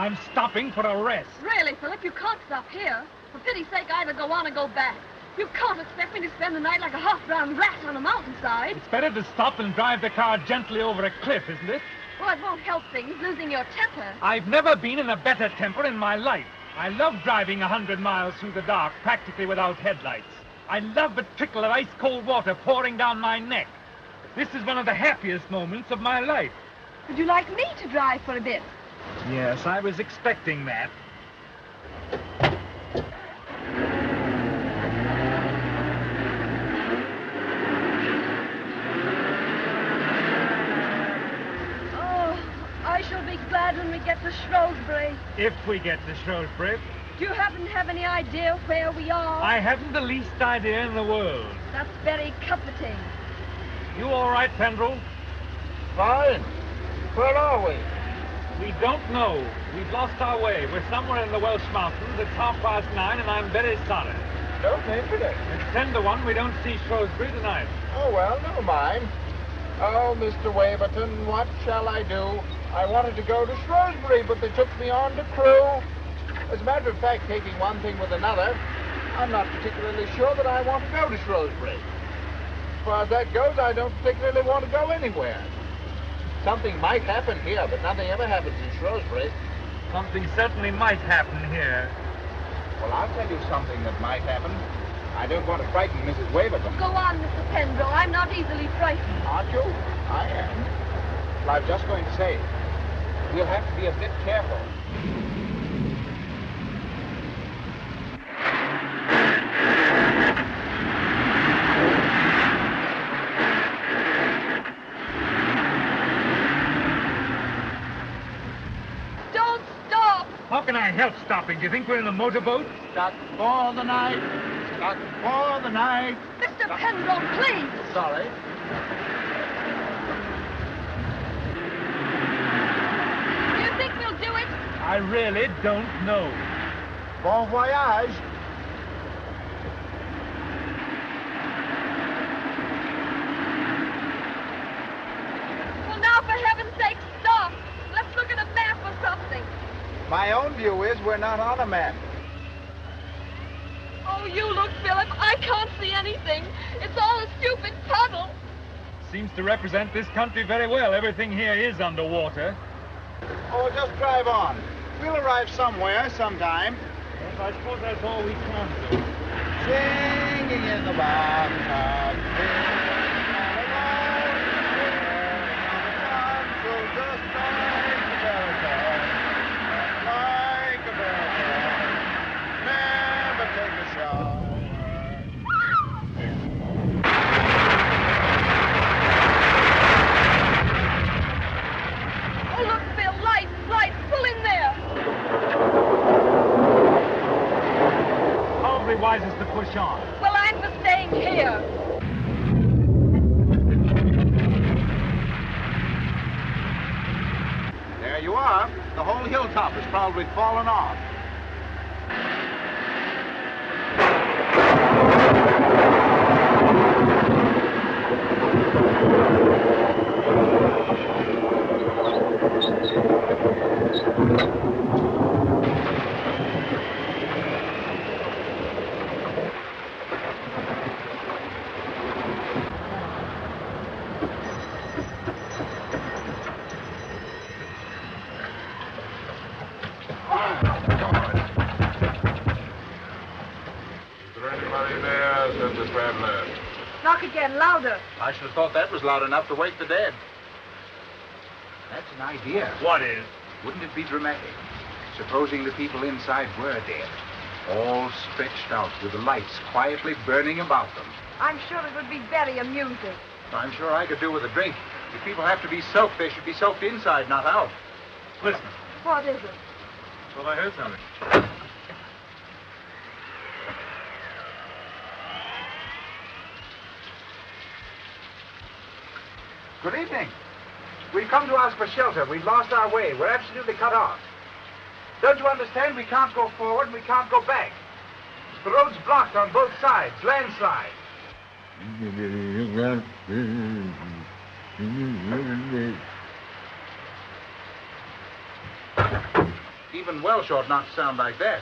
I'm stopping for a rest. Really, Philip, you can't stop here. For pity's sake, either go on or go back. You can't expect me to spend the night like a half-drowned rat on a mountainside. It's better to stop and drive the car gently over a cliff, isn't it? Well, it won't help things, losing your temper. I've never been in a better temper in my life. I love driving 100 miles through the dark, practically without headlights. I love the trickle of ice-cold water pouring down my neck. This is one of the happiest moments of my life. Would you like me to drive for a bit? Yes, I was expecting that. Oh, I shall be glad when we get to Shrewsbury. If we get to Shrewsbury. Do you happen to have any idea where we are? I haven't the least idea in the world. That's very comforting. You all right, Pendrell? Fine. Where are we? We don't know. We've lost our way. We're somewhere in the Welsh mountains. It's 9:30, and I'm very sorry. Don't mention it. It's 10 to 1. We don't see Shrewsbury tonight. Oh, well, never mind. Oh, Mr. Waverton, what shall I do? I wanted to go to Shrewsbury, but they took me on to Crewe. As a matter of fact, taking one thing with another, I'm not particularly sure that I want to go to Shrewsbury. As far as that goes, I don't particularly want to go anywhere. Something might happen here, but nothing ever happens in Shrewsbury. Something certainly might happen here. Well, I'll tell you something that might happen. I don't want to frighten Mrs. Waverton. Go on, Mr. Pendrell. I'm not easily frightened. Aren't you? I am. Well, I was just going to say, we'll have to be a bit careful. Don't stop! How can I help stopping? Do you think we're in a motorboat? Stuck for the night. Stuck for the night. Mr. Pendrell, please! Sorry. Do you think we'll do it? I really don't know. Bon voyage. Well, now, for heaven's sake, stop! Let's look at a map or something. My own view is we're not on a map. Oh, you look, Philip. I can't see anything. It's all a stupid puddle. Seems to represent this country very well. Everything here is underwater. Oh, just drive on. We'll arrive somewhere, sometime. Yes, I suppose that's all we can do. Singing in the bathtub. So just like a baritone. Like a baritone. Never take a shower. Oh, look, Phil. Lights. Pull in there. Probably wisest to push on. Well, I'm for staying here. There you are. The whole hilltop has probably fallen off. Knock again, louder. I should have thought that was loud enough to wake the dead. That's an idea. What is? Wouldn't it be dramatic? Supposing the people inside were dead, all stretched out with the lights quietly burning about them. I'm sure it would be very amusing. I'm sure I could do with a drink. If people have to be soaked, they should be soaked inside, not out. Listen. What is it? Well, I heard something. Good evening. We've come to ask for shelter. We've lost our way. We're absolutely cut off. Don't you understand? We can't go forward and we can't go back. The road's blocked on both sides. Landslide. even Welsh ought not to sound like that.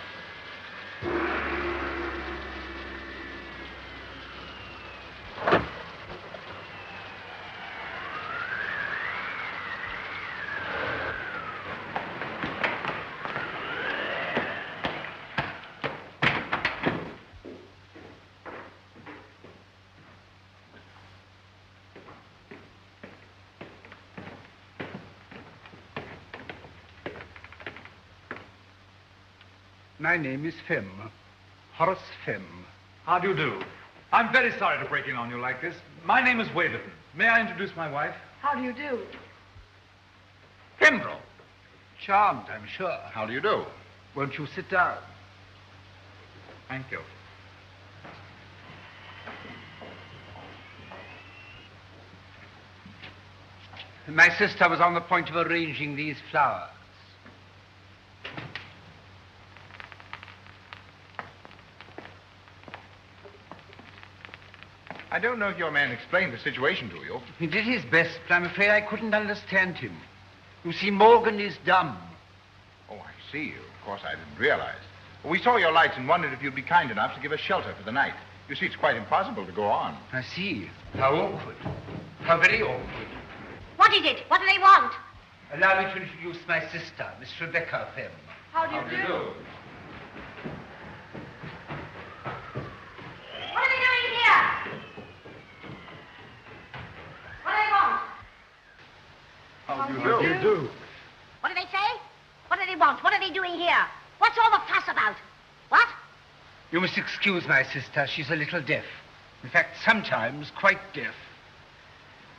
My name is Fem, Horace Fem. How do you do? I'm very sorry to break in on you like this. My name is Waverton. May I introduce my wife? How do you do? Pembroke. Charmed, I'm sure. How do you do? Won't you sit down? Thank you. My sister was on the point of arranging these flowers. I don't know if your man explained the situation to you. He did his best, but I'm afraid I couldn't understand him. You see, Morgan is dumb. Oh, I see. Of course, I didn't realize. We saw your lights and wondered if you'd be kind enough to give us shelter for the night. You see, it's quite impossible to go on. I see. How awkward. How very awkward. What is it? What do they want? Allow me to introduce my sister, Miss Rebecca Fem. How do you do? What are they doing here? What do they want? How do you do? What do they say? What do they want? What are they doing here? What's all the fuss about? What? You must excuse my sister. She's a little deaf. In fact, sometimes quite deaf.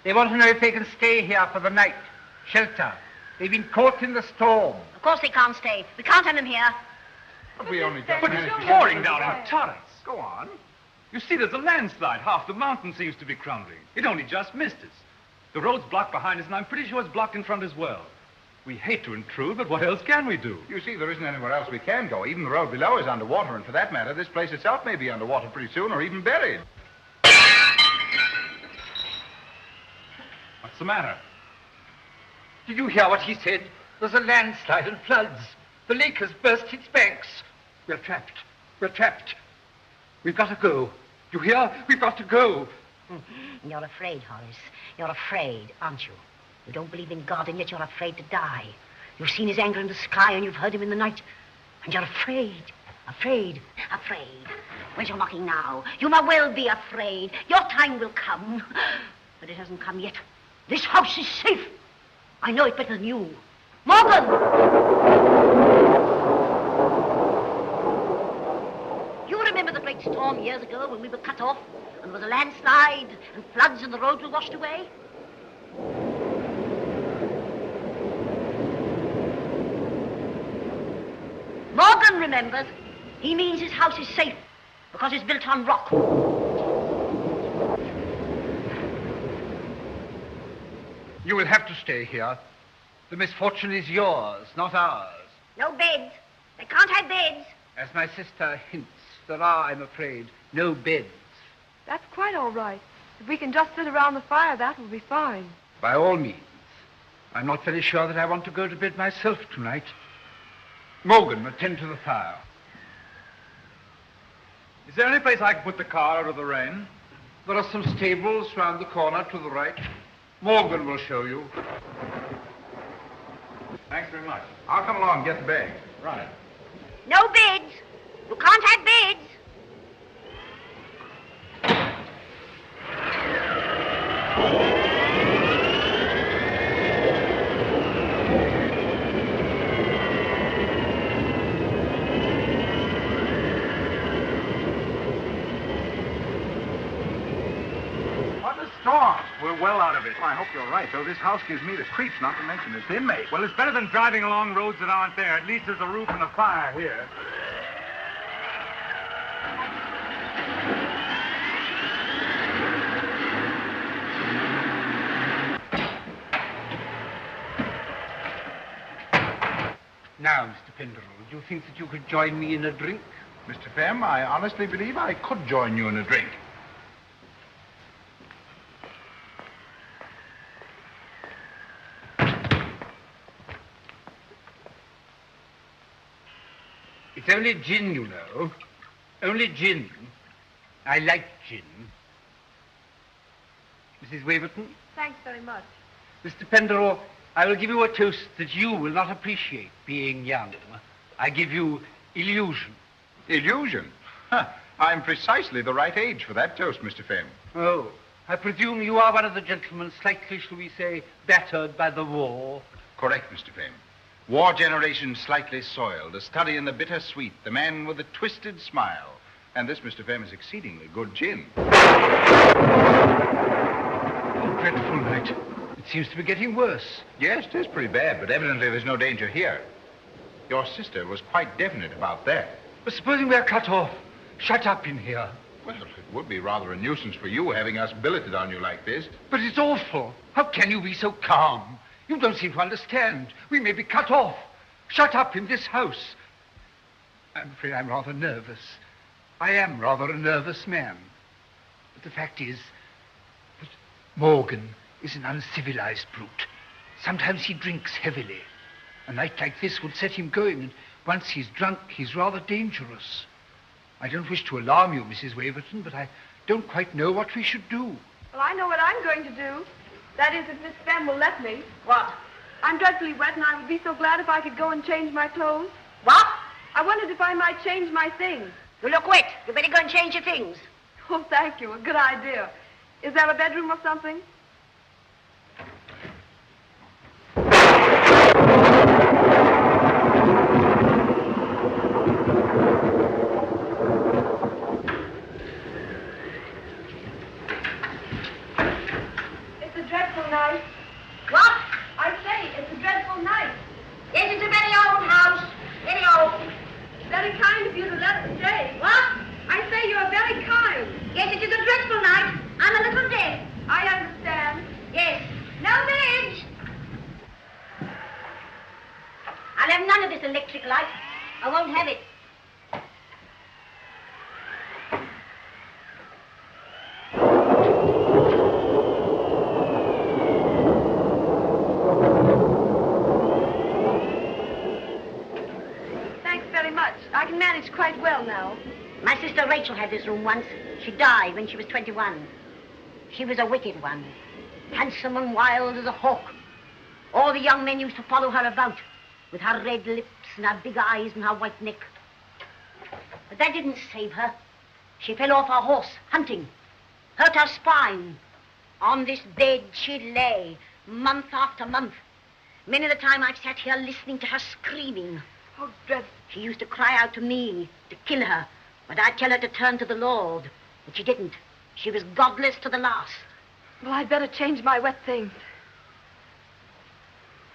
They want to know if they can stay here for the night. Shelter. They've been caught in the storm. Of course they can't stay. We can't have them here. We only just But managed it's to get pouring to down the in torrents. Go on. You see, there's a landslide. Half the mountain seems to be crumbling. It only just missed us. The road's blocked behind us, and I'm pretty sure it's blocked in front as well. We hate to intrude, but what else can we do? You see, there isn't anywhere else we can go. Even the road below is underwater, and for that matter, this place itself may be underwater pretty soon, or even buried. What's the matter? Did you hear what he said? There's a landslide and floods. The lake has burst its banks. We're trapped. We're trapped. We've got to go. You hear? We've got to go. You're afraid, Horace. You're afraid, aren't you? You don't believe in God, and yet you're afraid to die. You've seen his anger in the sky, and you've heard him in the night. And you're afraid. Afraid. Where's your mocking now? You may well be afraid. Your time will come. But it hasn't come yet. This house is safe. I know it better than you. Morgan! You remember the great storm years ago when we were cut off, and there was a landslide, and floods, and the roads were washed away? Morgan remembers. He means his house is safe because it's built on rock. You will have to stay here. The misfortune is yours, not ours. No beds. They can't have beds. As my sister hints, there are, I'm afraid, no beds. That's quite all right. If we can just sit around the fire, that will be fine. By all means. I'm not very sure that I want to go to bed myself tonight. Morgan, attend to the fire. Is there any place I can put the car out of the rain? There are some stables round the corner to the right. Morgan will show you. Thanks very much. I'll come along and get the bag. Right. No beds. You can't have beds. What a storm. We're well out of it. Well, I hope you're right, though. This house gives me the creeps, not to mention its inmate. Well, it's better than driving along roads that aren't there. At least there's a roof and a fire here. Now, Mr. Penderell, do you think that you could join me in a drink? Mr. Fem, I honestly believe I could join you in a drink. It's only gin, you know. Only gin. I like gin. Mrs. Waverton? Thanks very much. Mr. Penderell, I will give you a toast that you will not appreciate, being young. I give you illusion. Illusion? Huh. I'm precisely the right age for that toast, Mr. Fenn. Oh, I presume you are one of the gentlemen slightly, shall we say, battered by the war. Correct, Mr. Fenn. War generation slightly soiled, a study in the bittersweet, the man with a twisted smile. And this, Mr. Fenn, is exceedingly good gin. Oh, dreadful night. It seems to be getting worse. Yes, it is pretty bad, but evidently there's no danger here. Your sister was quite definite about that. But supposing we're cut off, shut up in here. Well, it would be rather a nuisance for you having us billeted on you like this. But it's awful. How can you be so calm? You don't seem to understand. We may be cut off. Shut up in this house. I'm afraid I'm rather nervous. I am rather a nervous man. But the fact is that Morgan is an uncivilized brute. Sometimes he drinks heavily. A night like this would set him going, and once he's drunk, he's rather dangerous. I don't wish to alarm you, Mrs. Waverton, but I don't quite know what we should do. Well, I know what I'm going to do. That is, if Miss Fenn will let me. What? I'm dreadfully wet, and I would be so glad if I could go and change my clothes. What? I wondered if I might change my things. You look wet. You better go and change your things. Oh, thank you. A good idea. Is there a bedroom or something? It's a dreadful night. What? I say, it's a dreadful night. Yes, it's a very old house. Very old. Very kind of you to let us stay. What? I say you're very kind. Yes, it is a dreadful night. I'm a little dead. I understand. Yes. No beds. I'll have none of this electric light. I won't have it. Thanks very much. I can manage quite well now. My sister Rachel had this room once. She died when she was 21. She was a wicked one, handsome and wild as a hawk. All the young men used to follow her about, with her red lips and her big eyes and her white neck. But that didn't save her. She fell off her horse, hunting, hurt her spine. On this bed she lay, month after month. Many of the time I've sat here listening to her screaming. Oh, dreadful. She used to cry out to me to kill her, but I'd tell her to turn to the Lord. But she didn't. She was godless to the last. Well, I'd better change my wet things.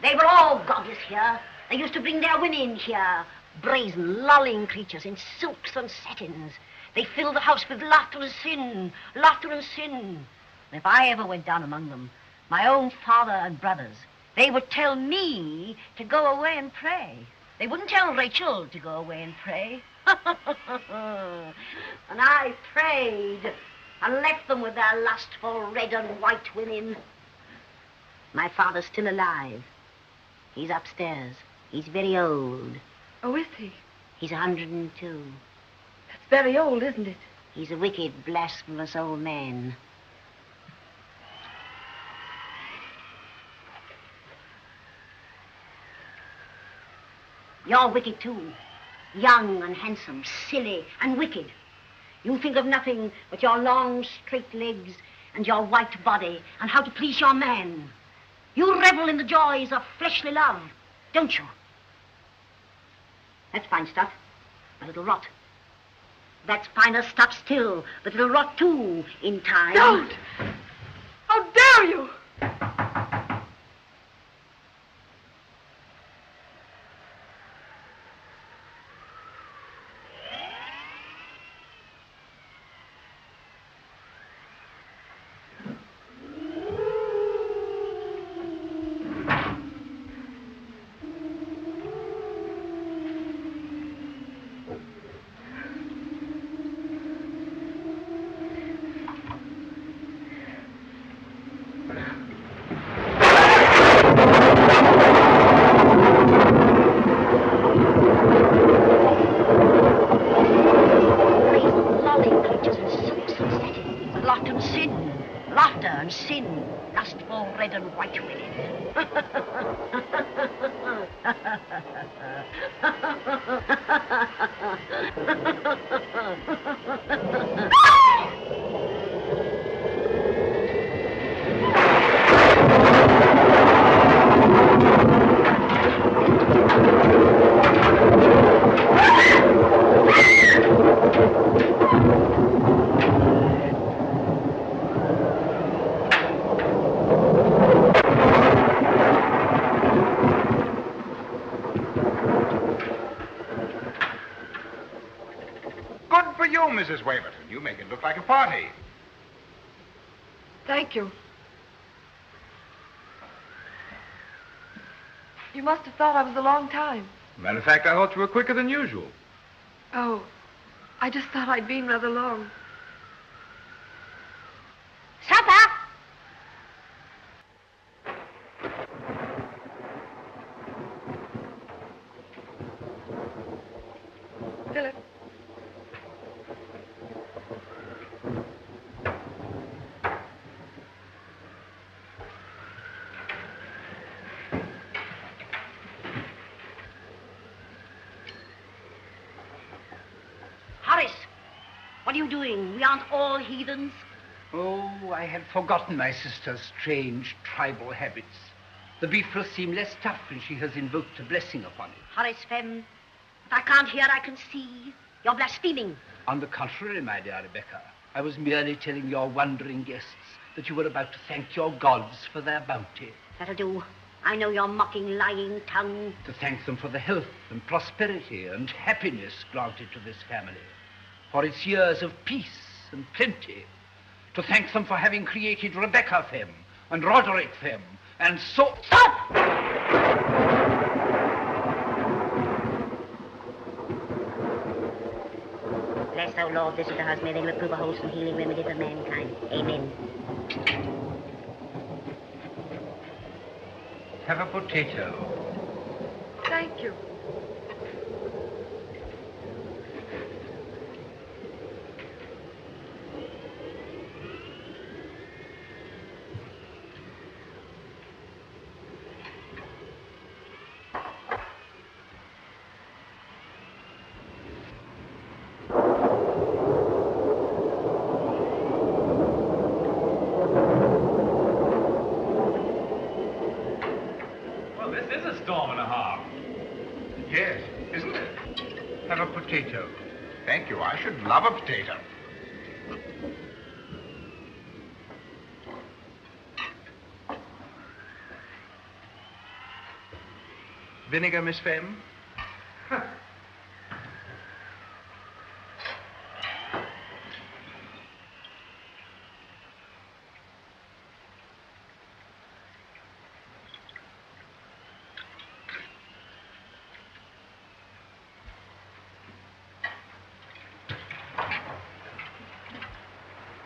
They were all godless here. They used to bring their women here, brazen, lolling creatures in silks and satins. They filled the house with laughter and sin, laughter and sin. And if I ever went down among them, my own father and brothers, they would tell me to go away and pray. They wouldn't tell Rachel to go away and pray. And I prayed and left them with their lustful red and white women. My father's still alive. He's upstairs. He's very old. Oh, is he? He's 102. That's very old, isn't it? He's a wicked, blasphemous old man. You're wicked, too. Young and handsome, silly and wicked. You think of nothing but your long, straight legs and your white body and how to please your man. You revel in the joys of fleshly love, don't you? That's fine stuff, but it'll rot. That's finer stuff still, but it'll rot, too, in time. Don't! How dare you! Good for you, Mrs. Waverton. You make it look like a party. Thank you. You must have thought I was a long time. Matter of fact, I thought you were quicker than usual. Oh, I just thought I'd been rather long. Supper! Philip. Horace, what are you doing? We aren't all heathens. Oh, I had forgotten my sister's strange tribal habits. The beef will seem less tough when she has invoked a blessing upon it. Horace Fem, if I can't hear, I can see. You're blaspheming. On the contrary, my dear Rebecca, I was merely telling your wondering guests that you were about to thank your gods for their bounty. That'll do. I know your mocking, lying tongue. To thank them for the health and prosperity and happiness granted to this family, for its years of peace and plenty. To thank them for having created Rebecca Fem and Roderick Fem and so... Stop! Bless thou, Lord, this is the house. May they reprove a wholesome healing remedy for mankind. Amen. Have a potato. Thank you. Well, this is a storm and a half. Yes, isn't it? Have a potato. Thank you. I should love a potato. Vinegar, Miss Fem?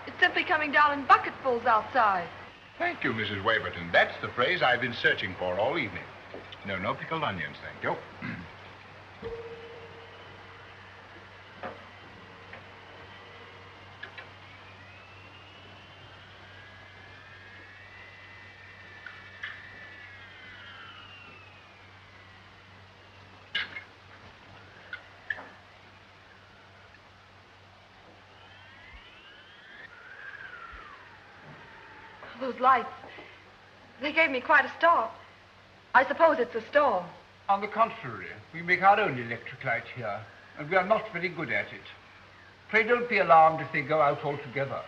It's simply coming down in bucketfuls outside. Thank you, Mrs. Waverton. That's the phrase I've been searching for all evening. No pickled onions, thank you. Those lights, they gave me quite a start. I suppose it's a storm. On the contrary, we make our own electric light here, and we are not very good at it. Pray don't be alarmed if they go out altogether.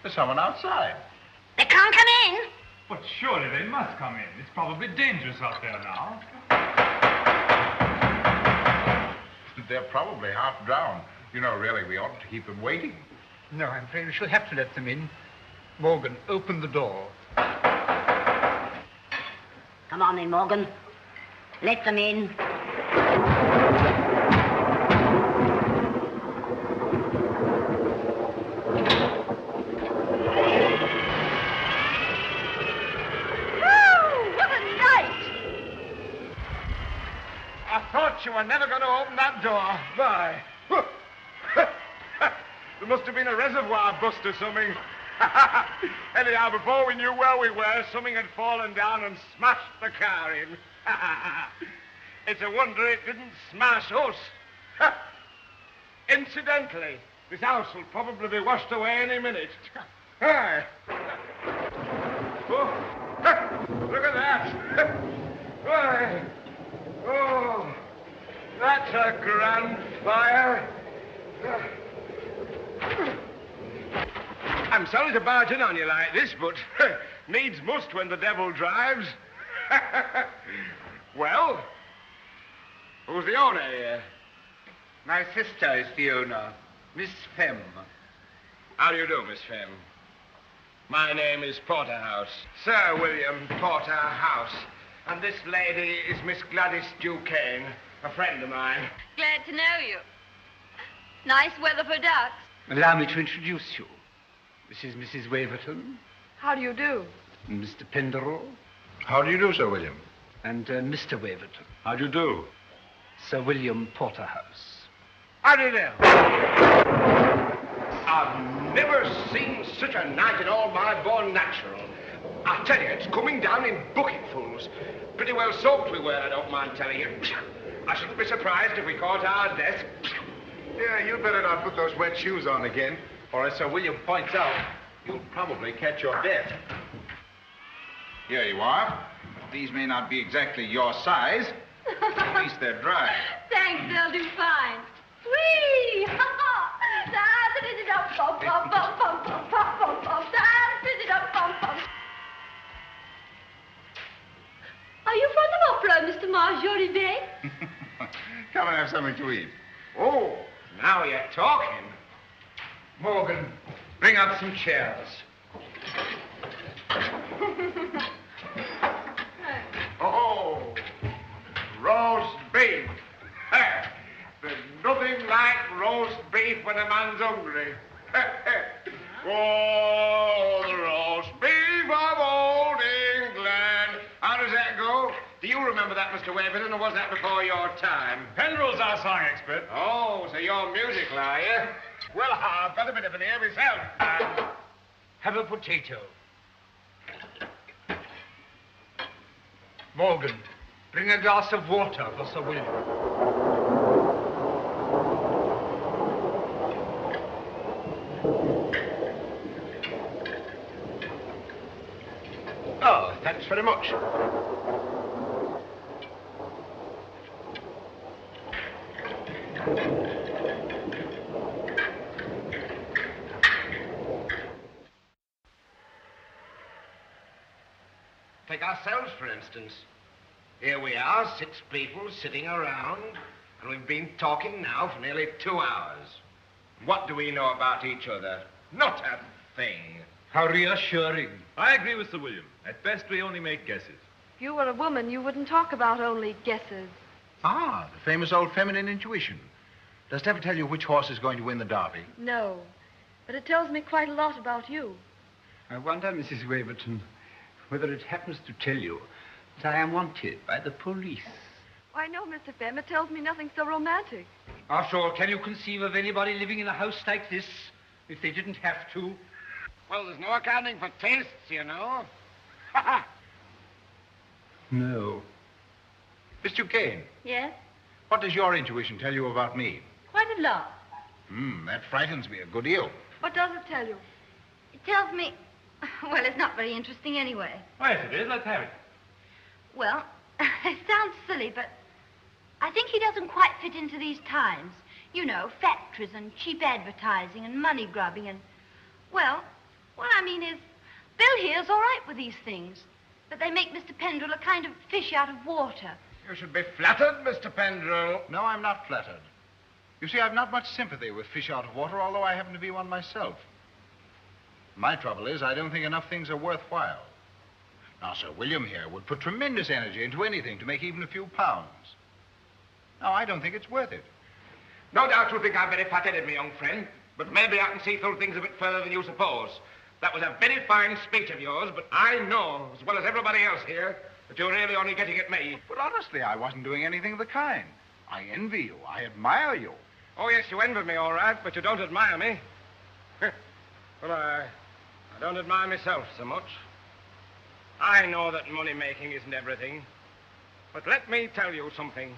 There's someone outside. They can't come in. But surely they must come in. It's probably dangerous out there now. They're probably half drowned. You know, really, we oughtn't to keep them waiting. No, I'm afraid we shall have to let them in. Morgan, open the door. Come on in, Morgan. Let them in. are never going to open that door. Bye. There must have been a reservoir bust or something. Anyhow, before we knew where we were, something had fallen down and smashed the car in. It's a wonder it didn't smash us. Incidentally, this house will probably be washed away any minute. Hi. Oh, look at that. Why. Oh, that's a grand fire. I'm sorry to barge in on you like this, but needs must when the devil drives. Well, who's the owner here? My sister is the owner, Miss Femme. How do you do, Miss Femme? My name is Porterhouse, Sir William Porterhouse. And this lady is Miss Gladys Duquesne, a friend of mine. Glad to know you. Nice weather for ducks. Allow me to introduce you. This is Mrs. Waverton, How do you do? and Mr. Penderell, How do you do, Sir William? and Mr. Waverton, How do you do? Sir William Porterhouse. How do you do? I've never seen such a night in all my born natural. I tell you, it's coming down in bucketfuls. Pretty well soaked we were, I don't mind telling you. I shouldn't be surprised if we caught our death. Yeah, you'd better not put those wet shoes on again, or as Sir William points out, you'll probably catch your death. Here you are. These may not be exactly your size. At least they're dry. Thanks, they'll do fine. Whee! Are you from the opera, Mr. Marjorie Bay? Come and have something to eat. Oh, now you're talking. Morgan, bring up some chairs. Oh, roast beef. There's nothing like roast beef when a man's hungry. Oh, the roast beef of old England. How does that go? Do you remember that, Mr. Waverton, or was that before your time? Penderell's our song expert. Oh, so you're musical, are you? Well, I've got a bit of an ear myself. Have a potato. Morgan, bring a glass of water for Sir William. Oh, thanks very much. Take ourselves, for instance. Here we are, 6 people sitting around, and we've been talking now for nearly 2 hours. What do we know about each other? Not a thing. How reassuring. I agree with Sir William. At best, we only make guesses. If you were a woman, you wouldn't talk about only guesses. Ah, the famous old feminine intuition. Does it ever tell you which horse is going to win the Derby? No, but it tells me quite a lot about you. I wonder, Mrs. Waverton, whether it happens to tell you that I am wanted by the police. Why, no, Mr. Femme, it tells me nothing so romantic. After all, can you conceive of anybody living in a house like this if they didn't have to? Well, there's no accounting for tastes, you know. No. Miss Duquesne, Yes? what does your intuition tell you about me? Quite a lot. That frightens me a good deal. What does it tell you? It tells me, well, it's not very interesting anyway. Oh, yes, it is. Let's have it. Well, it sounds silly, but I think he doesn't quite fit into these times. You know, factories and cheap advertising and money grubbing and, well, what I mean is, Bill here's all right with these things, but they make Mr. Penderell a kind of fish out of water. You should be flattered, Mr. Penderell. No, I'm not flattered. You see, I've not much sympathy with fish out of water, although I happen to be one myself. My trouble is I don't think enough things are worthwhile. Now, Sir William here would put tremendous energy into anything to make even a few pounds. Now, I don't think it's worth it. No doubt you think I'm very fat-headed, my young friend, but maybe I can see through things a bit further than you suppose. That was a very fine speech of yours, but I know, as well as everybody else here, that you're really only getting at me. But honestly, I wasn't doing anything of the kind. I envy you. I admire you. Oh, yes, you envy me, all right, but you don't admire me. Well, I don't admire myself so much. I know that money-making isn't everything. But let me tell you something.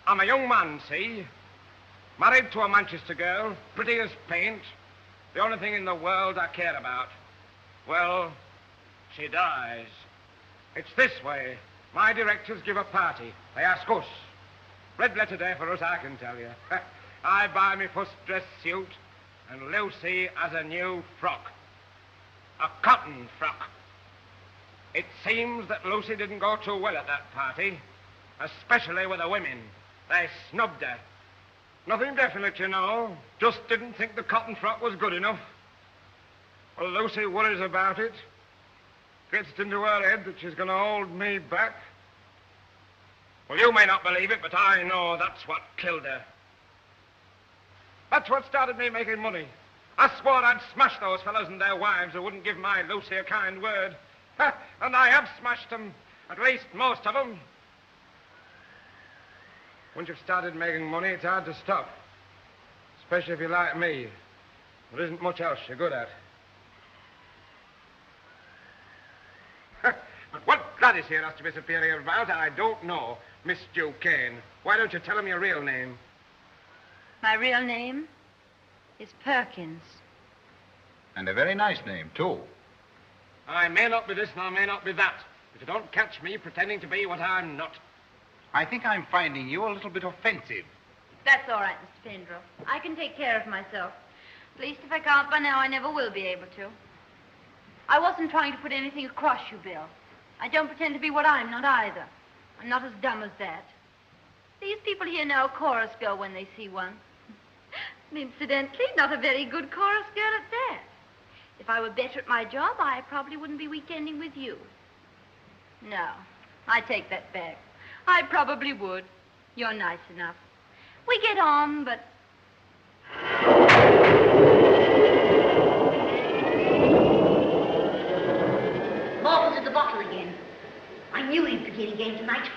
I'm a young man, see? Married to a Manchester girl, pretty as paint. The only thing in the world I care about. Well, she dies. It's this way. My directors give a party. They ask us. Red letter day for us, I can tell you. I buy me first dress suit, and Lucy has a new frock. A cotton frock. It seems that Lucy didn't go too well at that party, especially with the women. They snubbed her. Nothing definite, you know. Just didn't think the cotton frock was good enough. Well, Lucy worries about it. Gets it into her head that she's going to hold me back. Well, you may not believe it, but I know that's what killed her. That's what started me making money. I swore I'd smash those fellows and their wives who wouldn't give my Lucy a kind word. And I have smashed them, at least most of them. Once you've started making money, it's hard to stop. Especially if you're like me. There isn't much else you're good at. But what Gladys here has to be superior about, I don't know. Miss Duquesne, why don't you tell him your real name? My real name is Perkins. And a very nice name, too. I may not be this and I may not be that, but you don't catch me pretending to be what I'm not. I think I'm finding you a little bit offensive. That's all right, Mr. Pendrell. I can take care of myself. At least if I can't by now, I never will be able to. I wasn't trying to put anything across you, Bill. I don't pretend to be what I'm not either. I'm not as dumb as that. These people here know a chorus girl when they see one. And incidentally, not a very good chorus girl at that. If I were better at my job, I probably wouldn't be weekending with you. No, I take that back. I probably would. You're nice enough. We get on, but... Morgan's at the bottle again. I knew he'd begin again tonight.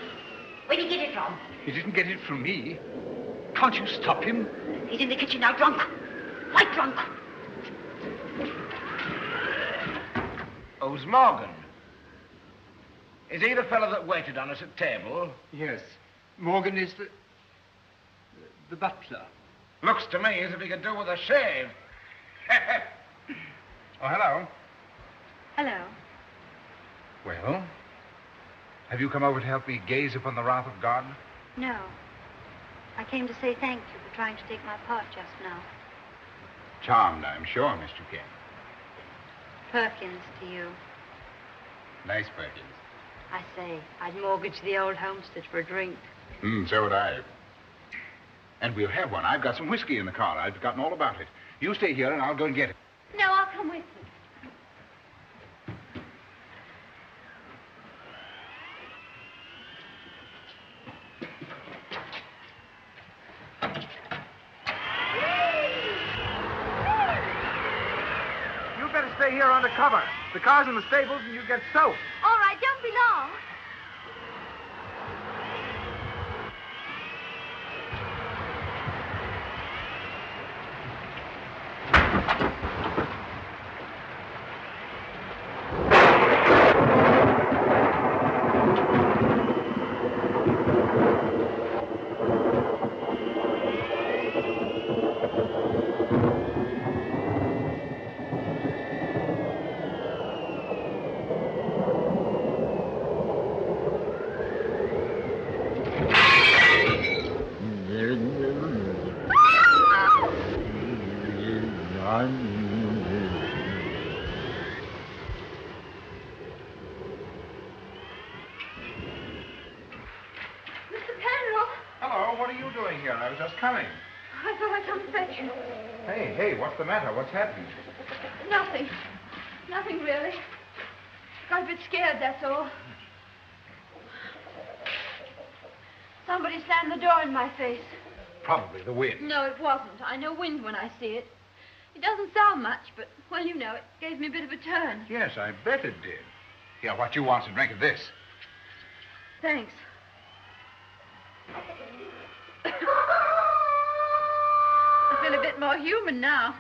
Where'd he get it from? He didn't get it from me. Can't you stop him? He's in the kitchen now, drunk. Quite drunk. Who's Morgan? Is he the fellow that waited on us at table? Yes. Morgan is the butler. Looks to me as if he could do with a shave. Oh, hello. Hello. Well, have you come over to help me gaze upon the wrath of God? No. I came to say thank you for trying to take my part just now. Charmed, I'm sure, Miss Duquesne. Perkins to you. Nice Perkins. I say, I'd mortgage the old homestead for a drink. So would I. And we'll have one. I've got some whiskey in the car. I've forgotten all about it. You stay here and I'll go and get it. No, I'll come with you. You better stay here under cover. The car's in the stables and you get soaked. All right, don't be long. I was just coming. I thought I'd come and fetch you. Hey, what's the matter? What's happened? Nothing. Nothing, really. Got a bit scared, that's all. Somebody slammed the door in my face. Probably the wind. No, it wasn't. I know wind when I see it. It doesn't sound much, but, well, you know, it gave me a bit of a turn. Yes, I bet it did. Here, what you want's a drink of this. Thanks. I feel a bit more human now.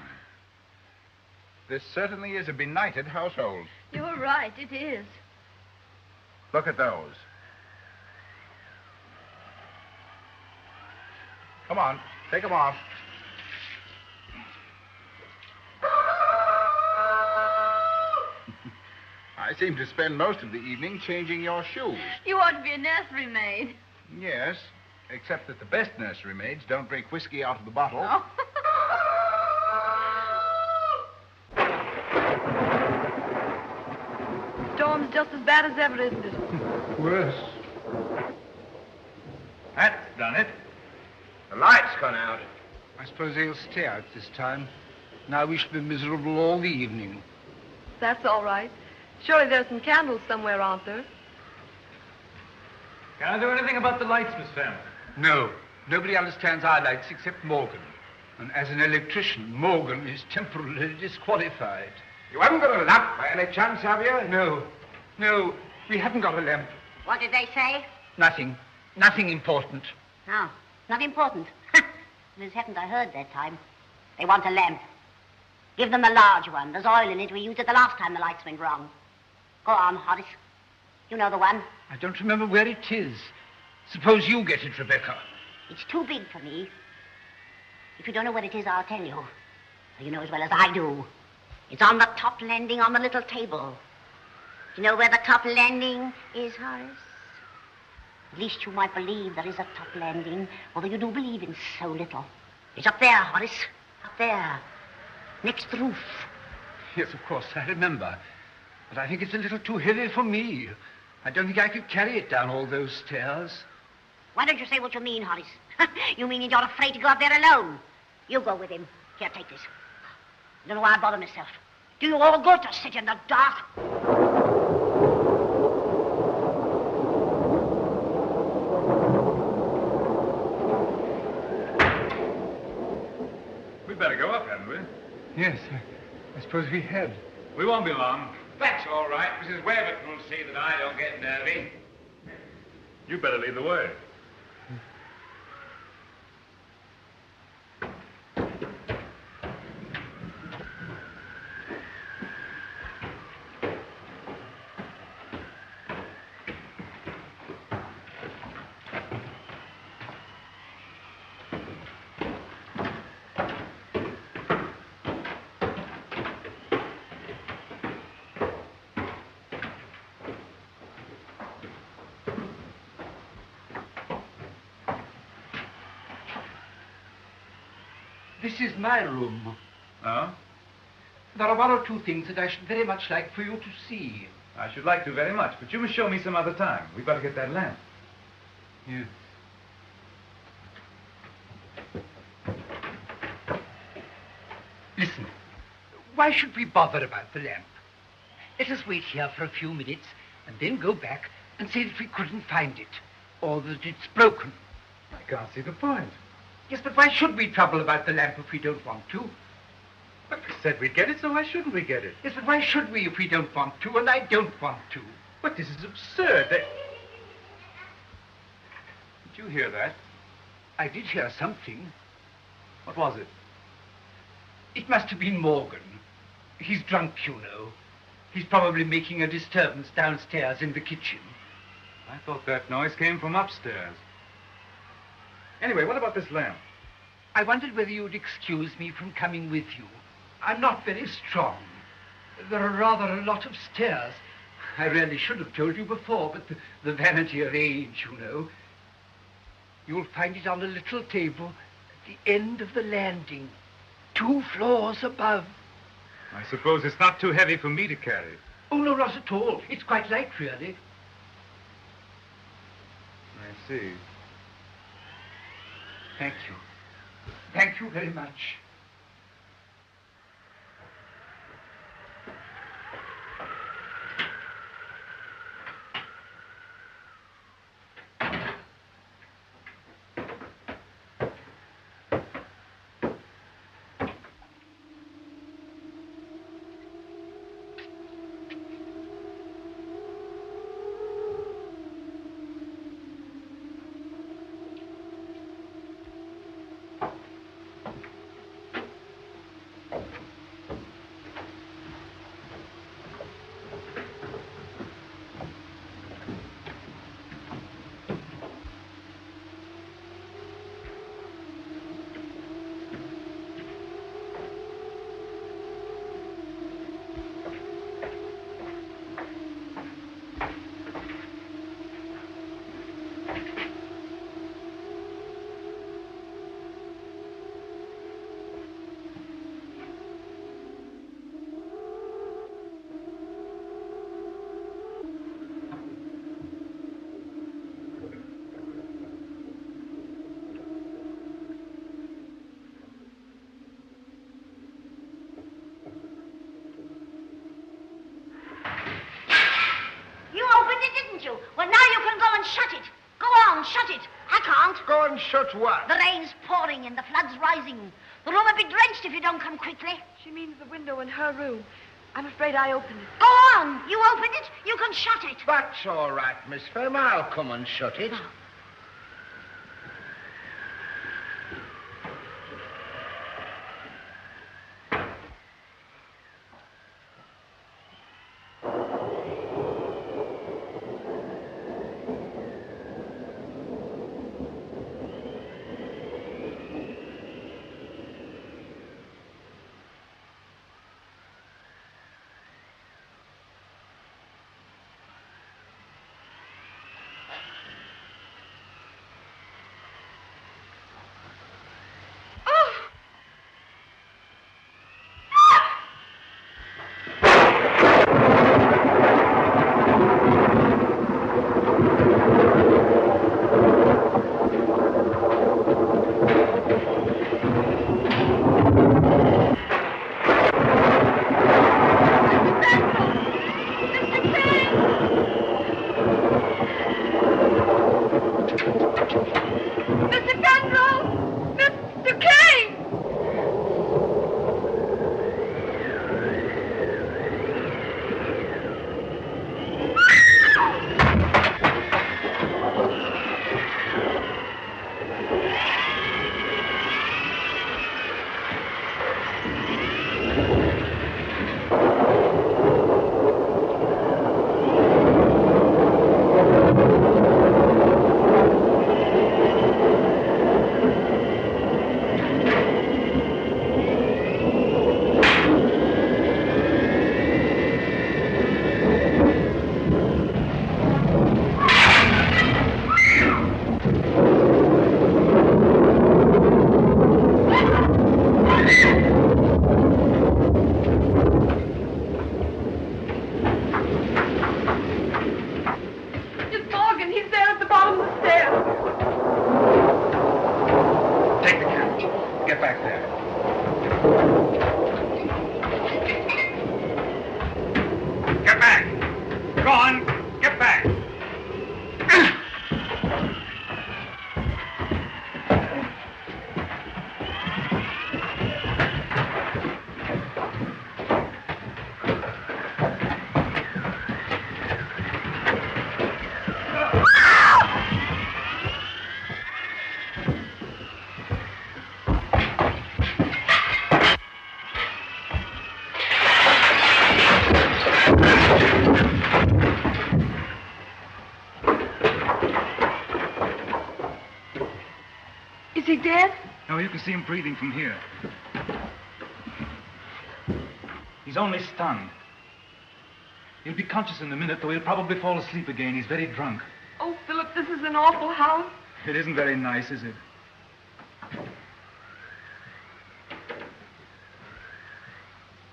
This certainly is a benighted household. You're right, it is. Look at those. Come on, take them off. I seem to spend most of the evening changing your shoes. You ought to be a nursery maid. Yes, except that the best nursery maids don't drink whiskey out of the bottle. Oh. Storm's just as bad as ever, isn't it? Worse. That's done it. The light's gone out. I suppose they'll stay out this time. Now we shall be miserable all the evening. That's all right. Surely there's some candles somewhere, aren't there? Can I do anything about the lights, Miss Fenn? No. Nobody understands our lights except Morgan. And as an electrician, Morgan is temporarily disqualified. You haven't got a lamp by any chance, have you? No. No, we haven't got a lamp. What did they say? Nothing. Nothing important. No, not important. As haven't I heard that time? They want a lamp. Give them the large one. There's oil in it. We used it the last time the lights went wrong. Go on, Horace. You know the one. I don't remember where it is. Suppose you get it, Rebecca. It's too big for me. If you don't know what it is, I'll tell you. You know as well as I do. It's on the top landing on the little table. Do you know where the top landing is, Horace? At least you might believe there is a top landing, although you do believe in so little. It's up there, Horace. Up there. Next the roof. Yes, of course, I remember. But I think it's a little too heavy for me. I don't think I could carry it down all those stairs. Why don't you say what you mean, Horace? You mean you're afraid to go up there alone? You go with him. Here, take this. I don't know why I bother myself. Do you all go to sit in the dark? We'd better go up, hadn't we? Yes, I suppose we had. We won't be long. That's all right. Mrs. Waverton will see that I don't get nervy. You better lead the way. This is my room. Oh? There are one or two things that I should very much like for you to see. I should like to very much, but you must show me some other time. We've got to get that lamp. Yes. Listen, why should we bother about the lamp? Let us wait here for a few minutes and then go back and say that we couldn't find it, or that it's broken. I can't see the point. Yes, but why should we trouble about the lamp if we don't want to? But we said we'd get it, so why shouldn't we get it? Yes, but why should we if we don't want to, and I don't want to? But this is absurd. Did you hear that? I did hear something. What was it? It must have been Morgan. He's drunk, you know. He's probably making a disturbance downstairs in the kitchen. I thought that noise came from upstairs. Anyway, what about this lamp? I wondered whether you'd excuse me from coming with you. I'm not very strong. There are rather a lot of stairs. I really should have told you before, but the vanity of age, you know. You'll find it on a little table at the end of the landing, 2 floors above. I suppose it's not too heavy for me to carry. Oh, no, not at all. It's quite light, really. I see. Thank you. Thank you very much. shut what? The rain's pouring and the flood's rising. The room will be drenched if you don't come quickly. She means the window in her room. I'm afraid I opened it. Go on. You opened it. You can shut it. That's all right, Miss Firma. I'll come and shut it. Is he dead? No, you can see him breathing from here. He's only stunned. He'll be conscious in a minute, though he'll probably fall asleep again. He's very drunk. Oh, Philip, this is an awful house. It isn't very nice, is it?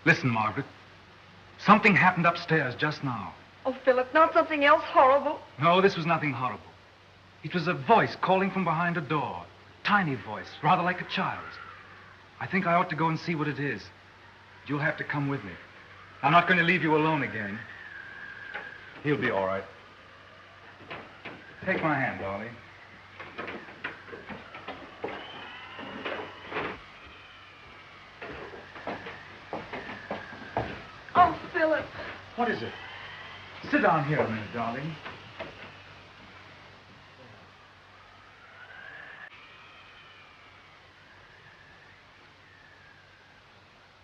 Listen, Margaret. Something happened upstairs just now. Oh, Philip, not something else horrible. No, this was nothing horrible. It was a voice calling from behind a door. Tiny voice, rather like a child's. I think I ought to go and see what it is. You'll have to come with me. I'm not going to leave you alone again. He'll be all right. Take my hand, darling. Oh, Philip. What is it? Sit down here a minute, darling.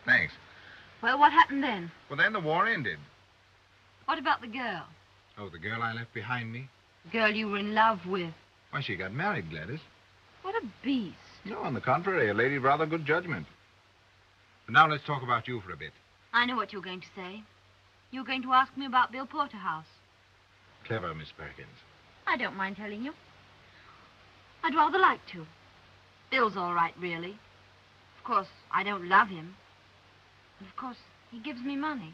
Thanks. Well, what happened then? Well, then the war ended. What about the girl? Oh, the girl I left behind me? The girl you were in love with. Why, she got married, Gladys. What a beast. No, on the contrary, a lady of rather good judgment. But now let's talk about you for a bit. I know what you're going to say. You're going to ask me about Bill Porterhouse. Clever, Miss Perkins. I don't mind telling you. I'd rather like to. Bill's all right, really. Of course, I don't love him. And of course, he gives me money.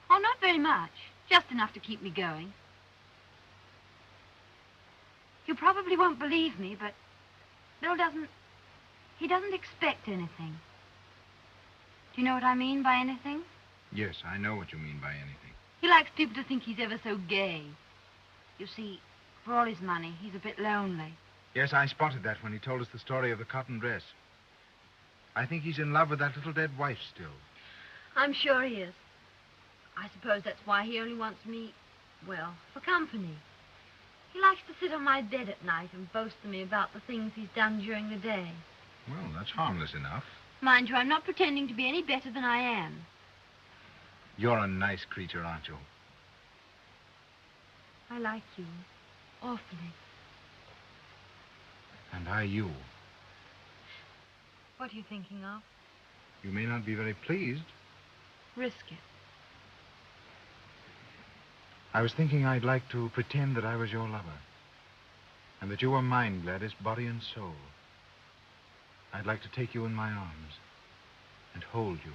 Oh, not very much. Just enough to keep me going. You probably won't believe me, but Bill he doesn't expect anything. Do you know what I mean by anything? Yes, I know what you mean by anything. He likes people to think he's ever so gay. You see, for all his money, he's a bit lonely. Yes, I spotted that when he told us the story of the cotton dress. I think he's in love with that little dead wife still. I'm sure he is. I suppose that's why he only wants me, well, for company. He likes to sit on my bed at night and boast to me about the things he's done during the day. Well, that's harmless enough. Mind you, I'm not pretending to be any better than I am. You're a nice creature, aren't you? I like you. Awfully. And I you. What are you thinking of? You may not be very pleased. Risk it. I was thinking I'd like to pretend that I was your lover. And that you were mine, Gladys, body and soul. I'd like to take you in my arms and hold you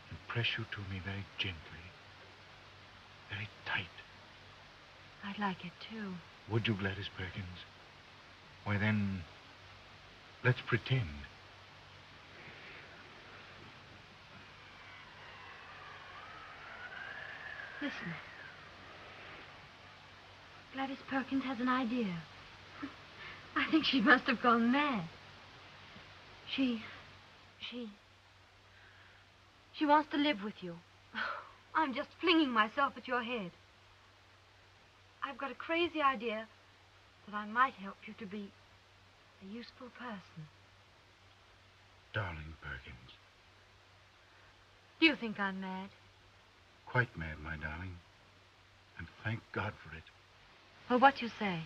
and press you to me very gently, very tight. I'd like it, too. Would you, Gladys Perkins? Why, then, let's pretend. Listen. Gladys Perkins has an idea. I think she must have gone mad. She wants to live with you. I'm just flinging myself at your head. I've got a crazy idea that I might help you to be a useful person. Darling Perkins. Do you think I'm mad? Quite mad, my darling. And thank God for it. Well, what you say?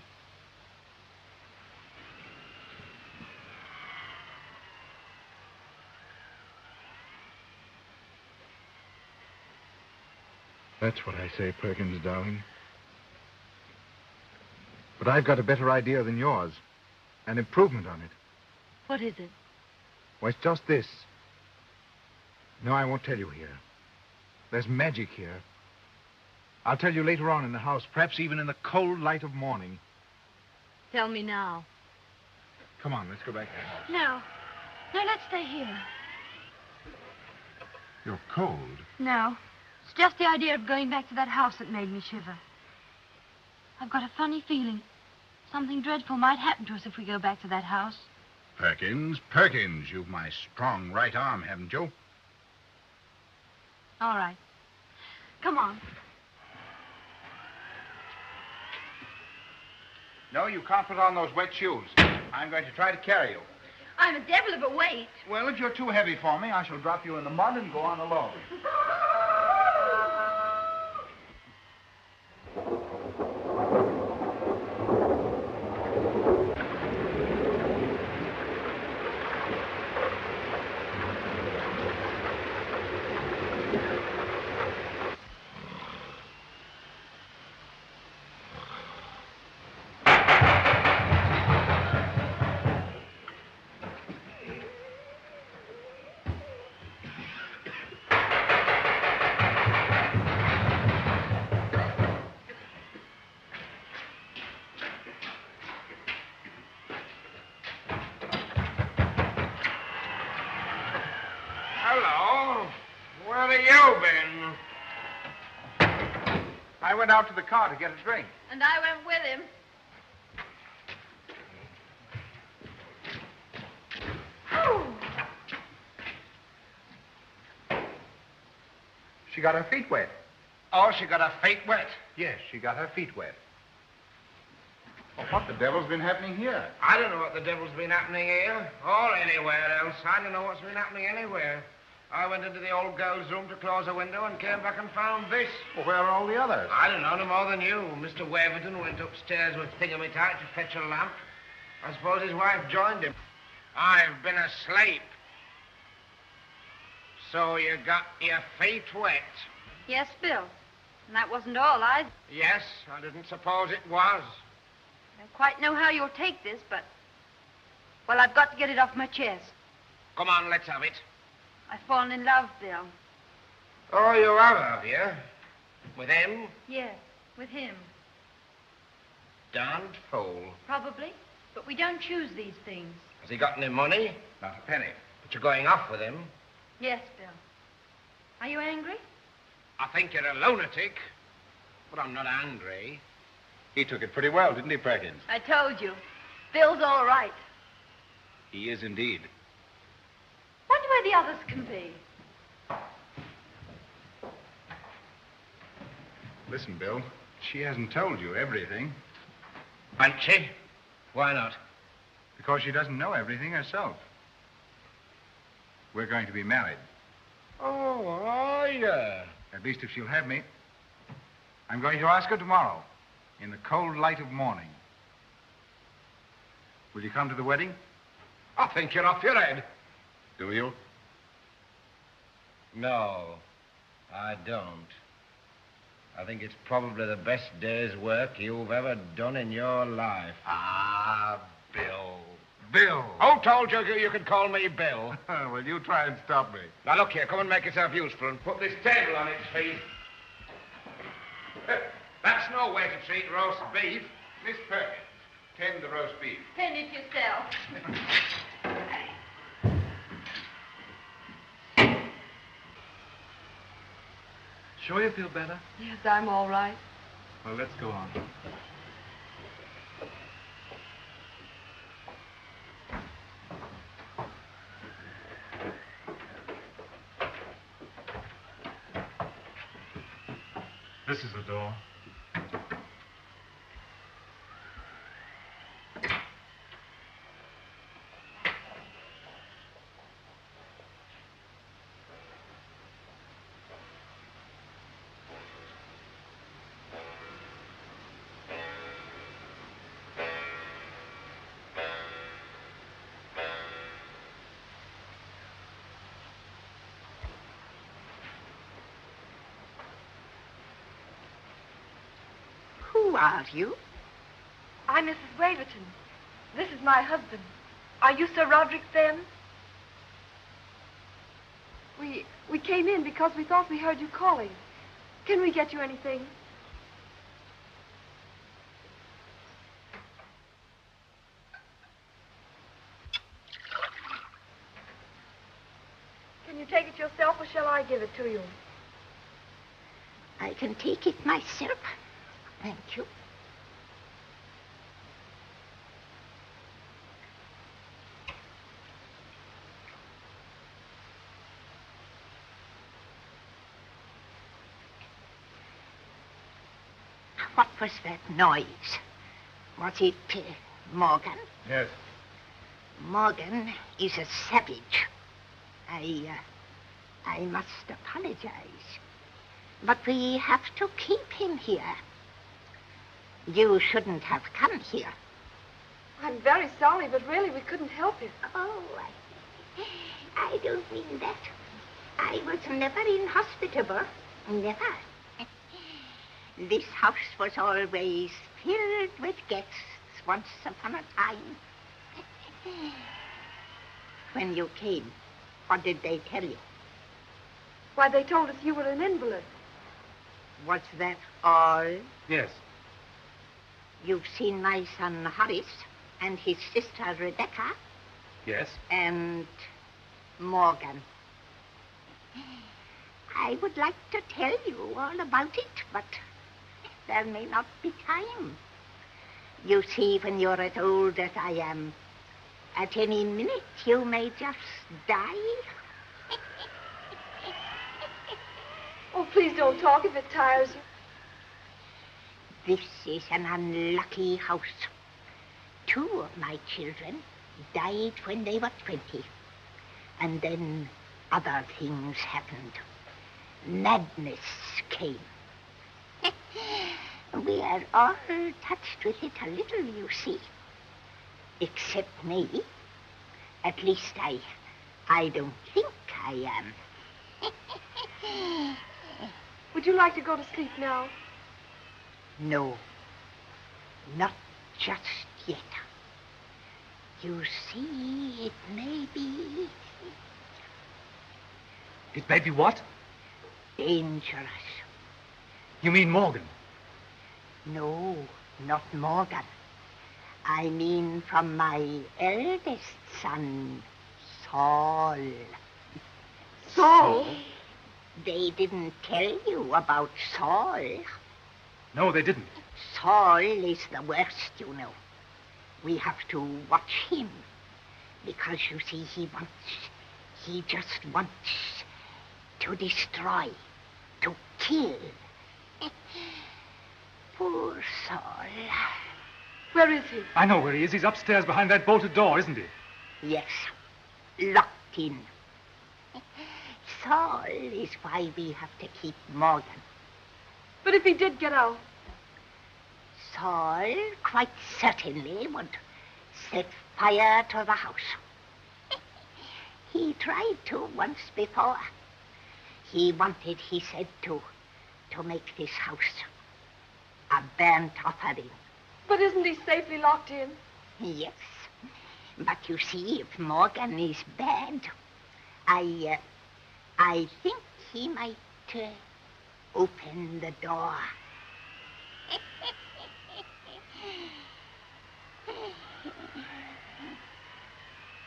That's what I say, Perkins, darling. But I've got a better idea than yours. An improvement on it. What is it? Well, it's just this. No, I won't tell you here. There's magic here. I'll tell you later on in the house, perhaps even in the cold light of morning. Tell me now. Come on, let's go back to the house. No. No, let's stay here. You're cold. No. It's just the idea of going back to that house that made me shiver. I've got a funny feeling something dreadful might happen to us if we go back to that house. Perkins, you've my strong right arm, haven't you? All right. Come on. No, you can't put on those wet shoes. I'm going to try to carry you. I'm a devil of a weight. Well, if you're too heavy for me, I shall drop you in the mud and go on alone. Hello. Where have you been? I went out to the car to get a drink. And I went with him. She got her feet wet. Oh, she got her feet wet. Yes, she got her feet wet. Well, what the devil's been happening here? I don't know what the devil's been happening here or anywhere else. I don't know what's been happening anywhere. I went into the old girl's room to close a window and came back and found this. Well, where are all the others? I don't know, no more than you. Mr. Waverton went upstairs with Thingamy-Tight to fetch a lamp. I suppose his wife joined him. I've been asleep. So you got your feet wet? Yes, Bill. And that wasn't all. Yes, I didn't suppose it was. I don't quite know how you'll take this, but... Well, I've got to get it off my chest. Come on, let's have it. I've fallen in love, Bill. Oh, you have you? With him? Yes, with him. Darned fool. Probably. But we don't choose these things. Has he got any money? Not a penny. But you're going off with him. Yes, Bill. Are you angry? I think you're a lunatic. But I'm not angry. He took it pretty well, didn't he, Perkins? I told you. Bill's all right. He is indeed. Wonder where the others can be. Listen, Bill, she hasn't told you everything. Hasn't she? Why not? Because she doesn't know everything herself. We're going to be married. Oh, yeah. At least if she'll have me. I'm going to ask her tomorrow, in the cold light of morning. Will you come to the wedding? I think you're off your head. Do you? No, I don't. I think it's probably the best day's work you've ever done in your life. Ah, Bill. Bill! Who told you you could call me Bill? Well, you try and stop me. Now, look here, come and make yourself useful and put this table on its feet. That's no way to treat roast beef. Miss Perkins, tend the roast beef. Tend it yourself. Sure you feel better? Yes, I'm all right. Well, let's go on. This is the door. Who are you? I'm Mrs. Waverton. This is my husband. Are you Sir Roderick then? We came in because we thought we heard you calling. Can we get you anything? Can you take it yourself or shall I give it to you? I can take it myself. Thank you. What was that noise? Was it Morgan? Yes. Morgan is a savage. I must apologize. But we have to keep him here. You shouldn't have come here. I'm very sorry, but really we couldn't help it. Oh, I don't mean that. I was never inhospitable. Never. This house was always filled with guests once upon a time. When you came, what did they tell you? Why, they told us you were an invalid. Was that all? Yes. You've seen my son Horace and his sister Rebecca Yes. and Morgan. I would like to tell you all about it, but there may not be time. You see, when you're as old as I am, at any minute you may just die. Oh, please don't talk if it tires you. This is an unlucky house. 2 of my children died when they were 20. And then other things happened. Madness came. We are all touched with it a little, you see. Except me. At least I don't think I am. Would you like to go to sleep now? No, not just yet. You see, it may be It may be what? dangerous. You mean Morgan? No, not Morgan. I mean from my eldest son, Saul. Saul? They didn't tell you about Saul. No, they didn't. Saul is the worst, you know. we have to watch him. Because, you see, he just wants to destroy, to kill. Poor soul. Where is he? I know where he is. He's upstairs behind that bolted door, isn't he? Yes, locked in. Saul is why we have to keep Morgan. But if he did get out? Saul quite certainly would set fire to the house. He tried to once before. He wanted, he said, to make this house a burnt offering. But isn't he safely locked in? Yes. But you see, if Morgan is bad, I think he might open the door.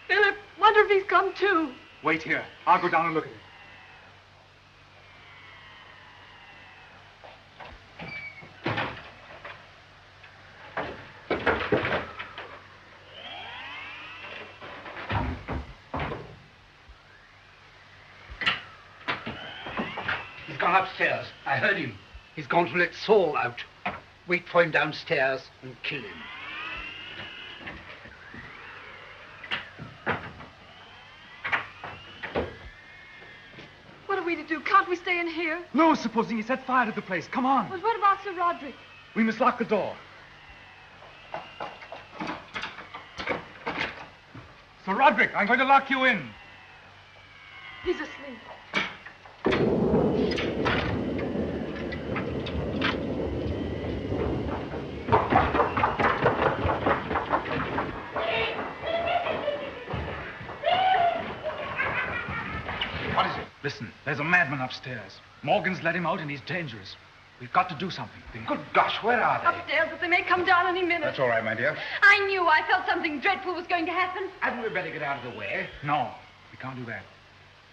Philip, wonder if he's come too. Wait here. I'll go down and look at him. He's gone upstairs. I heard him. He's gone to let Saul out. Wait for him downstairs and kill him. What are we to do? Can't we stay in here? No, supposing he set fire to the place. Come on. But what about Sir Roderick? We must lock the door. Sir Roderick, I'm going to lock you in. He's asleep. What is it? Listen, there's a madman upstairs. Morgan's let him out and he's dangerous. We've got to do something. Good gosh, where are they? Upstairs, but they may come down any minute. That's all right, my dear. I knew. I felt something dreadful was going to happen. Hadn't we better get out of the way? No, we can't do that.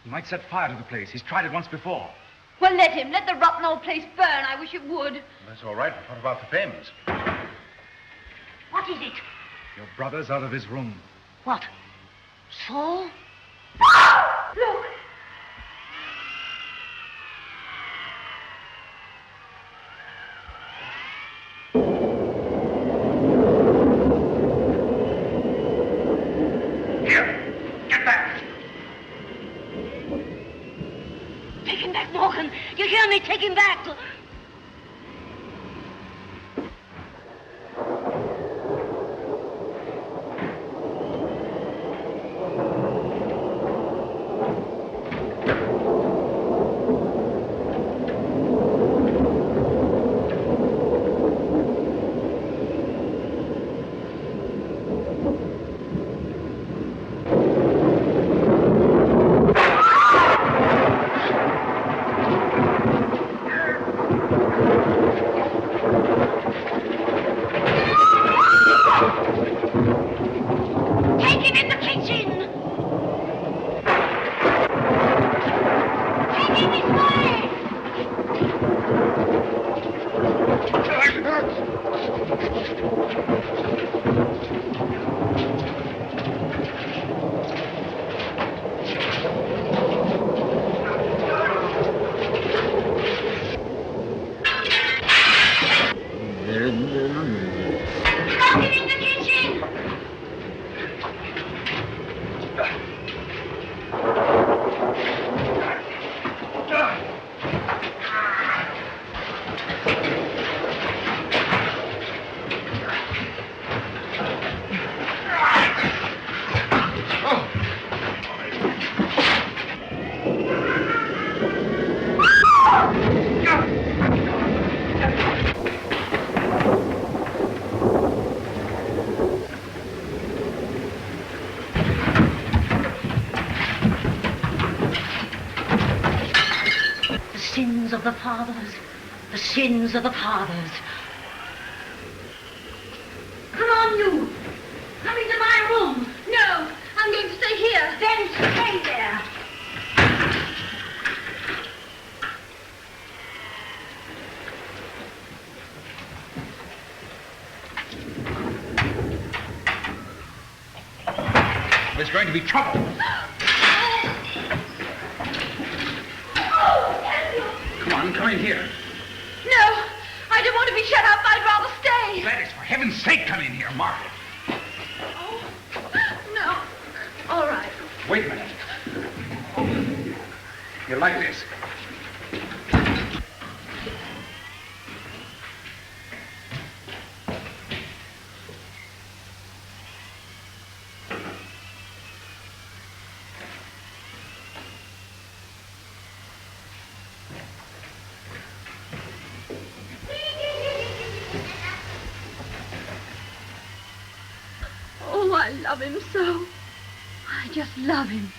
He might set fire to the place. He's tried it once before. Well, let him. Let the rotten old place burn. I wish it would. That's all right, but what about the payments? What is it? Your brother's out of his room. What? Saul? Look! Take him back, Morgan. You hear me? Take him back. Sins of the fathers, the sins of the fathers. Come on, you. Come into my room. No, I'm going to stay here. Then stay there. going to be trouble. Come in here. No, I don't want to be shut up. I'd rather stay. Gladys, for heaven's sake, come in here, Margaret. Oh, no. All right. Wait a minute. You like this? Oh, I love him so. I just love him.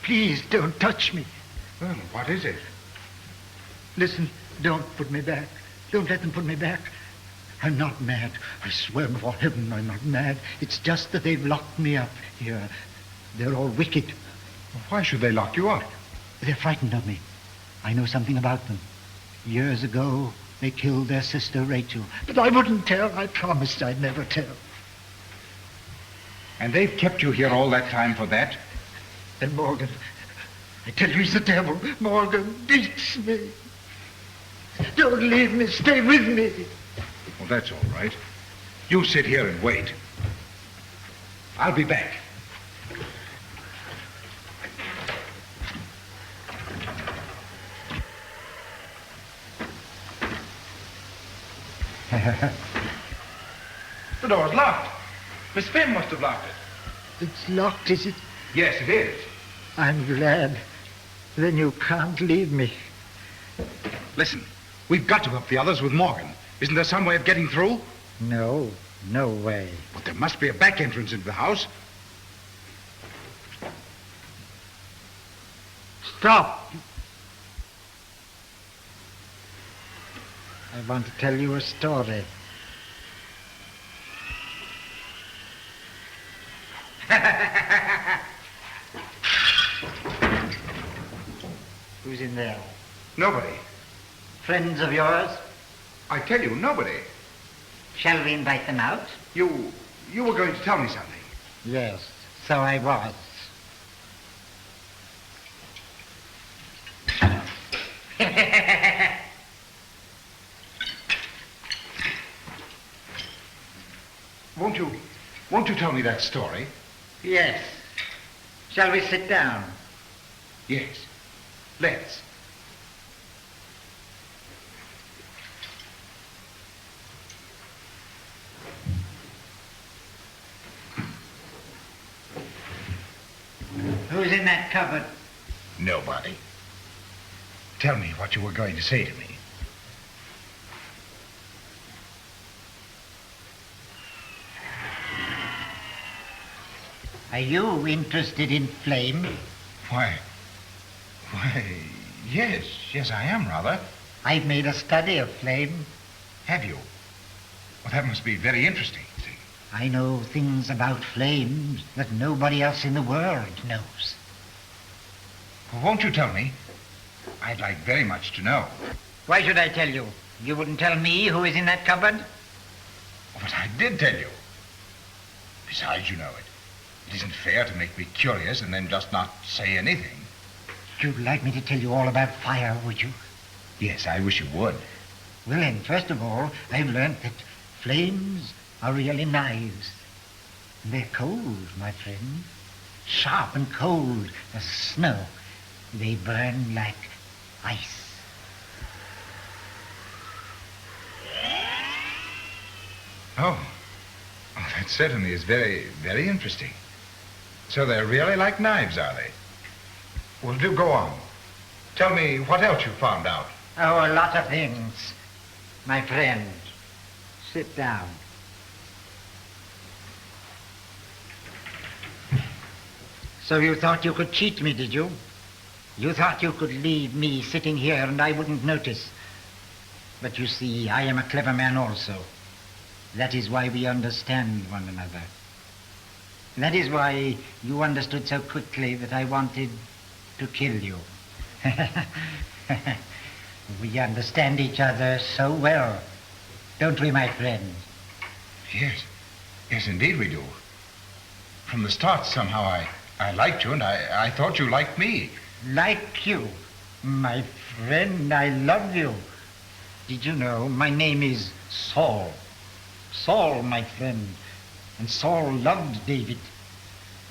Please don't touch me. Well, what is it? Listen, don't put me back. Don't let them put me back. I'm not mad. I swear before heaven I'm not mad. It's just that they've locked me up here. They're all wicked. Why should they lock you up? They're frightened of me. I know something about them. Years ago, they killed their sister Rachel. But I wouldn't tell. I promised I'd never tell. And they've kept you here all that time for that? And Morgan, I tell you, he's the devil. Morgan beats me. Don't leave me. Stay with me. Well, that's all right. You sit here and wait. I'll be back. The door's locked. Miss Finn must have locked it. It's locked, is it? Yes, it is. I'm glad. Then you can't leave me. Listen, we've got to help the others with Morgan. Isn't there some way of getting through? No way. But there must be a back entrance into the house. Stop! I want to tell you a story. Who's in there? Nobody. Friends of yours? I tell you, nobody. Shall we invite them out? You were going to tell me something. Yes, so I was. Won't you tell me that story? Yes. Shall we sit down? Yes. Let's. Who's in that cupboard? Nobody. Tell me what you were going to say to me. Are you interested in flame? Why, yes, I am, rather. I've made a study of flame. Have you? Well, that must be very interesting. I know things about flames that nobody else in the world knows. Well, won't you tell me? I'd like very much to know. Why should I tell you? You wouldn't tell me who is in that cupboard? But I did tell you. Besides, you know it. It isn't fair to make me curious and then just not say anything. You'd like me to tell you all about fire, would you? Yes, I wish you would. Well, then, first of all, I've learnt that flames are really knives. And they're cold, my friend. Sharp and cold as snow. They burn like ice. Oh, that certainly is very, very interesting. So they're really like knives, are they? Well, do go on. Tell me what else you found out. Oh, a lot of things, my friend. Sit down. So you thought you could cheat me, did you? You thought you could leave me sitting here and I wouldn't notice. But you see, I am a clever man also. That is why we understand one another. That is why you understood so quickly that I wanted to kill you. We understand each other so well, don't we, my friend? Yes. Yes, indeed we do. From the start, somehow, I liked you, and I thought you liked me. Like you? My friend, I love you. Did you know my name is Saul? Saul, my friend. And Saul loved David.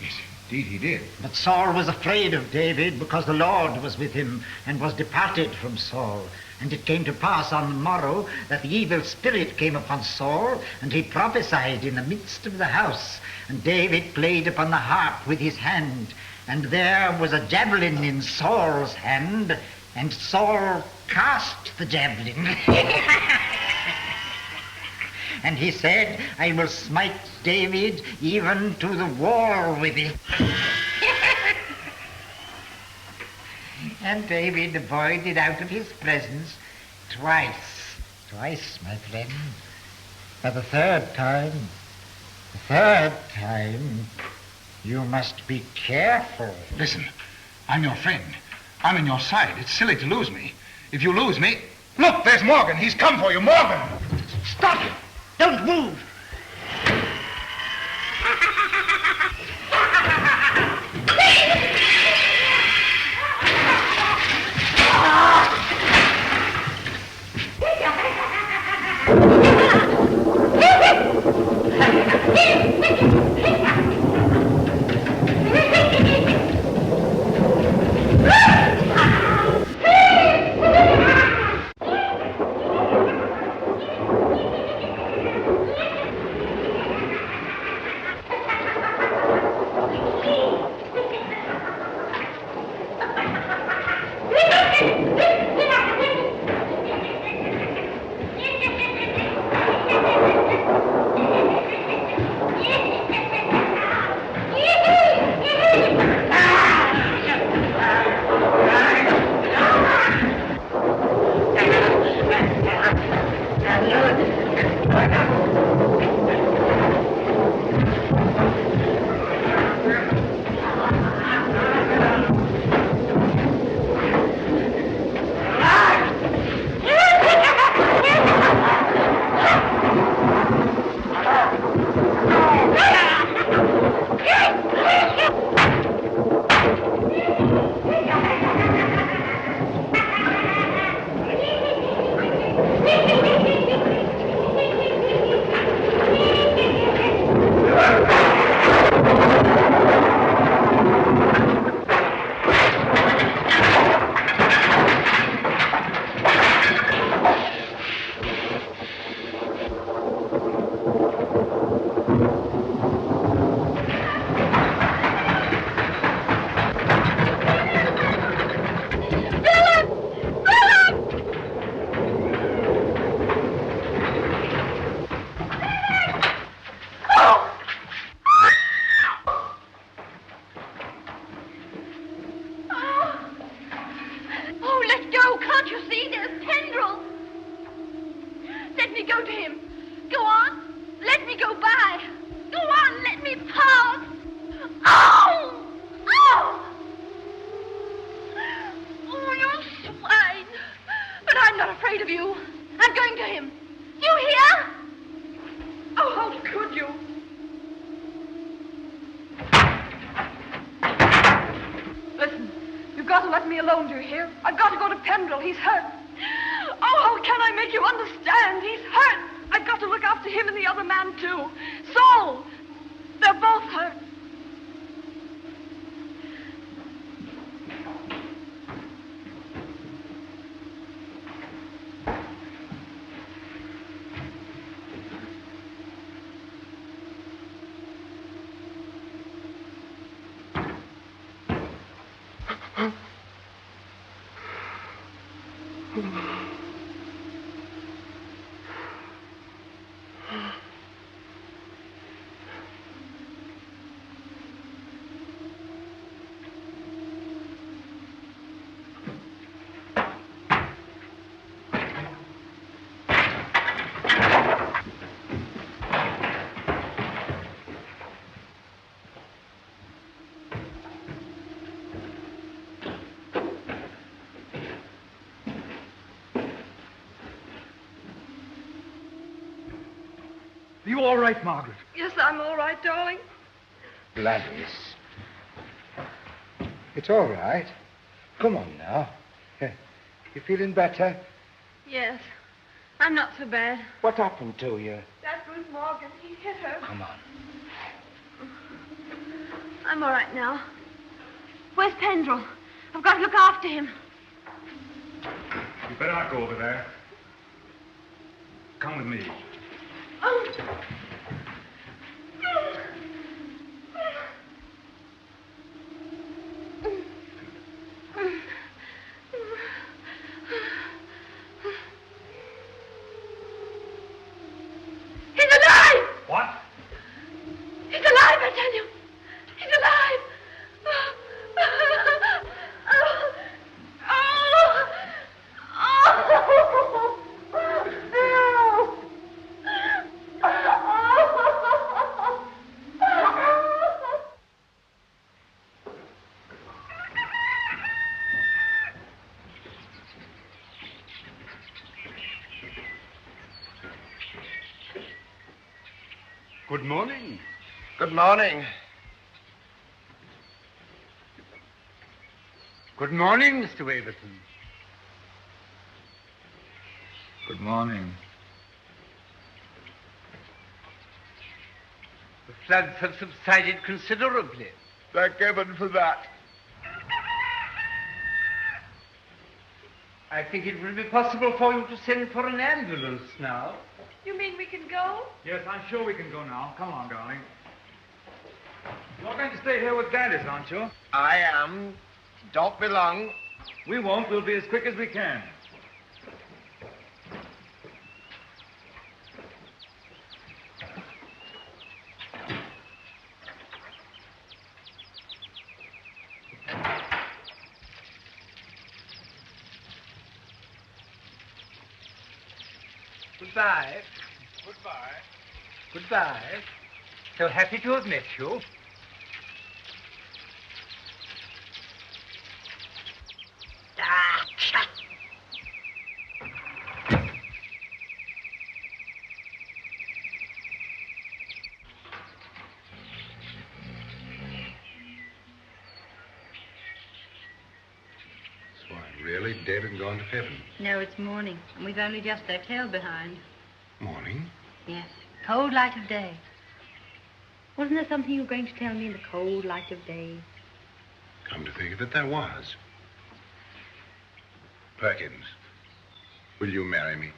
Yes, indeed he did. But Saul was afraid of David because the Lord was with him and was departed from Saul. And it came to pass on the morrow that the evil spirit came upon Saul, and he prophesied in the midst of the house. And David played upon the harp with his hand, and there was a javelin in Saul's hand, and Saul cast the javelin. And he said, I will smite David even to the wall with it. And David avoided out of his presence twice, my friend. But the third time, you must be careful. Listen, I'm your friend. I'm on your side. It's silly to lose me. If you lose me... Look, there's Morgan. He's come for you. Morgan! Stop him! Don't move! You all right, Margaret? Yes, I'm all right, darling. Gladys. It's all right. Come on now. You feeling better? Yes, I'm not so bad. What happened to you? That Ruth Morgan, he hit her. Come on. I'm all right now. Where's Pendrell? I've got to look after him. You better not go over there. Come with me. Oh. He's alive! What? He's alive, I tell you. He's alive. Good morning. Good morning. Good morning, Mr. Waverton. Good morning. The floods have subsided considerably. Thank heaven for that. I think it will be possible for you to send for an ambulance now. You mean we can go? Yes, I'm sure we can go now. Come on, darling. You're going to stay here with Gladys, aren't you? I am. Don't be long. We won't. We'll be as quick as we can. Goodbye. Goodbye. Goodbye. So happy to have met you. So I'm really dead and gone to heaven. No, it's morning, and we've only just left hell behind. Morning? Yes, cold light of day. Wasn't there something you were going to tell me in the cold light of day? Come to think of it, there was. Perkins, will you marry me?